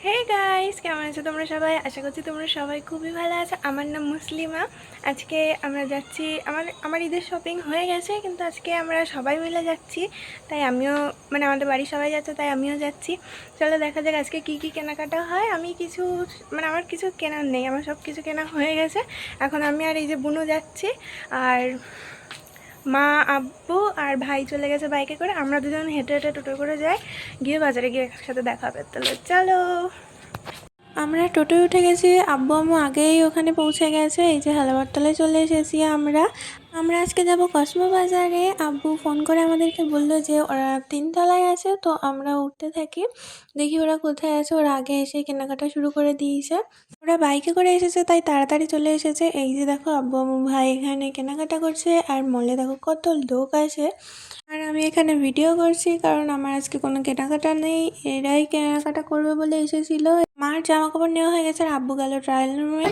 Hey guys, কেমন আছো তোমরা সবাই? আশা করছি তোমরা সবাই খুবই ভালো আছো। আমার নাম মুসলিমা। আজকে আমরা যাচ্ছি, আমার ঈদের শপিং হয়ে গেছে, কিন্তু আজকে আমরা সবাই মিলে যাচ্ছি। তাই আমিও, মানে আমাদের বাড়ির সবাই যাচ্ছে, তাই আমিও যাচ্ছি। চলো দেখা যাক আজকে কি কি কেনাকাটা হয়। আমি কিছু, মানে আমার কিছু কেনার নেই, আমার সব কিছু কেনা হয়ে গেছে। এখন আমি আর এই যে বুনু যাচ্ছি, আর মা, আব্বু আর ভাই চলে গেছে বাইকে করে। আমরা দুজন হেঁটে হেঁটে টোটো করে যাই, গিয়ে বাজারে গিয়ে একসাথে দেখা হবে। তাহলে চলো। আমরা টোটোয় উঠে গেছি, আব্বু আম্মু আগেই ওখানে পৌঁছে গেছে। এই যে হালাবারতলায় চলে এসেছি আমরা। আমরা আজকে যাব কসমো বাজারে। আব্বু ফোন করে আমাদেরকে বললো যে ওরা 3 তলায় আছে, তো আমরা উঠতে থাকি। দেখি ওরা কোথায় আছে। ওরা আগে এসে কেনাকাটা শুরু করে দিয়েছে। ওরা বাইকে করে এসেছে, তাই তাড়াতাড়ি চলে এসেছে। এই যে দেখো আব্বু আম্মু ভাই এখানে কেনাকাটা করছে, আর মলে দেখো কত লোক আছে। আর আমি এখানে ভিডিও করছি কারণ আমার আজকে কোনো কেনাকাটা নেই, এরাই কেনাকাটা করবে বলে এসেছিল। মার জামা কাপড় নেওয়া হয়ে গেছে, আর আব্বু গেল ট্রায়াল রুমে।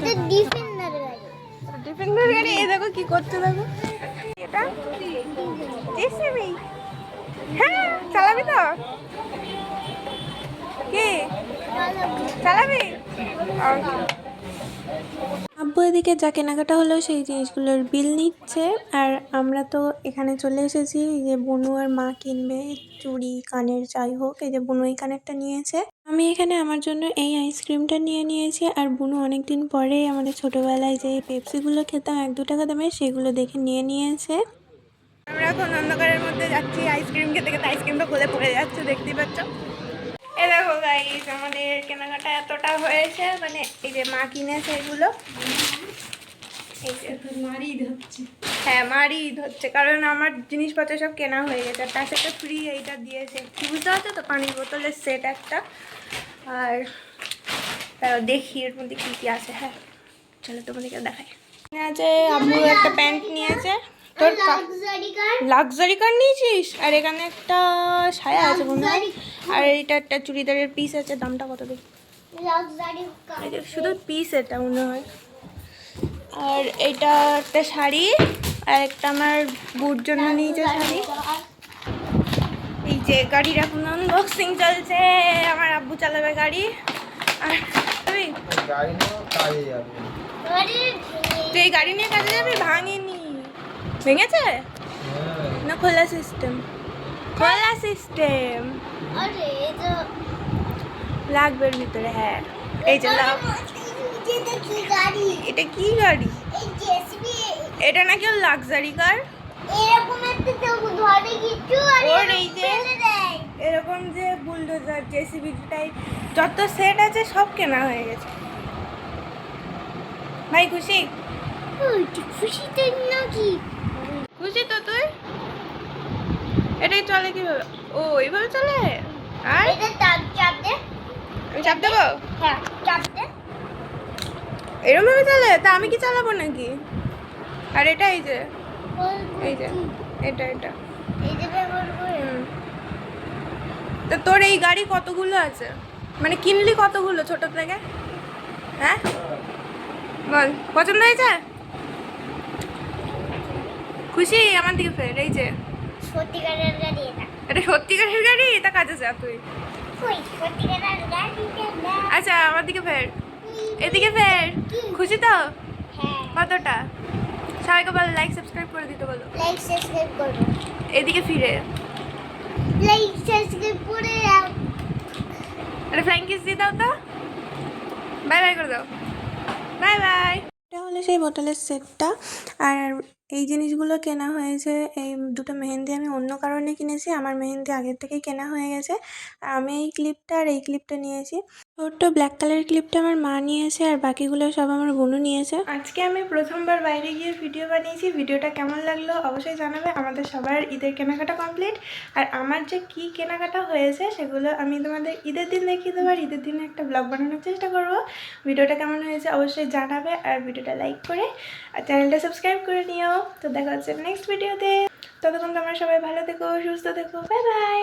ডিফেন্ডার গাড়ি, এই দেখো কি করতে, দেখো এটা জেসিবি। হ্যাঁ, চালাবি তো? কি চালাবি? আব্বু এদিকে যা কেনাকাটা হলো সেই জিনিসগুলোর বিল নিচ্ছে, আর আমরা তো এখানে চলে এসেছি। এই যে বুনু আর মা কিনবে চুড়ি, কানের, যাই হোক। এই যে বুনু এই কানেরটা নিয়েছে, আমি এখানে আমার জন্য এই আইসক্রিমটা নিয়ে নিয়েছি। আর বুনু অনেকদিন পরে আমাদের ছোটবেলায় যে পেপসিগুলো খেতাম 1-2 টাকা দামে, সেগুলো দেখে নিয়ে নিয়েছে। আমরা এখন অন্ধকারের মধ্যে যাচ্ছি আইসক্রিম খেতে খেতে। আইসক্রিমটা খুলে পড়ে যাচ্ছে, দেখতেই পাচ্ছ। এ দেখো গাইস, আমাদের কেনাকাটা এতটা হয়েছে, মানে এই যে মা কিনেছে এগুলো। এই যে হ্যাঁ, মারই ঈদ হচ্ছে, কারণ আমার জিনিসপত্র সব কেনা হয়ে গেছে। তার সাথে ফ্রি এইটা দিয়েছে, বুঝতে পারছো তো, পানির বোতলের সেট একটা। আর দেখি এর মধ্যে কী কী আছে। হ্যাঁ চলো তোমাদেরকে দেখাই। আছে আব্বু একটা প্যান্ট নিয়েছে। তোর লাক্সারি কার নিয়েছিস? আর এখানে একটা সায়া আছে মনে হয়, আর এইটা একটা চুড়িদারের পিস আছে। দামটা কত দেখি? শুধু পিস এটা মনে হয়। আর এইটা একটা শাড়ি, আর একটা আমার বুট জন্য নিয়েছে শাড়ি। এই যে গাড়ির এখন আনবক্সিং চলছে, আমার আব্বু চালাবে গাড়ি। আর তুই এই গাড়ি নিয়ে কাজে যাবি? ভাঙেনি? ভেঙেছে না? খোলা সিস্টেম, খোলা সিস্টেম লাগবে এর ভিতরে। হ্যাঁ এই যে এটা কি গাড়ি? এটা নাকি লাক্সারি কার। ওর এই যে এরকম যে বুলডোজার, জেসিবি টাইপ যত সেট আছে সব কেনা হয়ে গেছে। ভাই খুশি? খুশি তো নাকি? খুশি তো তুই? এটাই চলে কিভাবে? ও এইভাবে চলে। আর আমি চাপ দেবো? হ্যাঁ চাপ দে। এরকম ভাবে চলে? তা আমি কি চালাবো নাকি? আর এটা এই যে এটা তো তোর এই গাড়ি কতগুলো আছে, মানে কিনলি কতগুলো ছোট থেকে? হ্যাঁ বল, পছন্দ হয়েছে? খুশি আমার দিকে ফের। এই যে সত্যিকারের গাড়ি, এটা সত্যিকারের গাড়ি। এটা কাজে যা তুই। আচ্ছা আমার দিকে ফের, এদিকে ফের। খুশি তো? কতটা? সবাইকে বলো লাইক সাবস্ক্রাইব করে দিতে বলো। লাইক সাবস্ক্রাইব করো। এদিকে ফিরে লাইক সাবস্ক্রাইব করে দাও। আরে ফ্লাইং কিস দিয়ে দাও তো। বাই বাই করে দাও। Bye bye. এটা হলো সেই বোতলের সেটটা। আর এই জিনিসগুলো কেনা হয়েছে। এই দুটো মেহেন্দি আমি অন্য কারণে কিনেছি, আমার মেহেন্দি আগের থেকেই কেনা হয়ে গেছে। আর আমি এই ক্লিপটা আর এই ক্লিপটা নিয়েছি। ছোট্ট ব্ল্যাক কালারের ক্লিপটা আমার মা নিয়েছে, আর বাকিগুলো সব আমার বোনও নিয়েছে। আজকে আমি প্রথমবার বাইরে গিয়ে ভিডিও বানিয়েছি। ভিডিওটা কেমন লাগলো অবশ্যই জানাবে। আমাদের সবার ঈদের কেনাকাটা কমপ্লিট, আর আমার যে কি কেনাকাটা হয়েছে সেগুলো আমি তোমাদের ঈদের দিন দেখিয়ে দেবো। আর ঈদের দিনে একটা ব্লগ বানানোর চেষ্টা করবো। ভিডিওটা কেমন হয়েছে অবশ্যই জানাবে, আর ভিডিওটা লাইক করে আর চ্যানেলটা সাবস্ক্রাইব করে নিও। তো দেখা হচ্ছে নেক্সট ভিডিওতে। ততক্ষণ তোমরা সবাই ভালো থেকো, সুস্থ থেকো। Bye bye.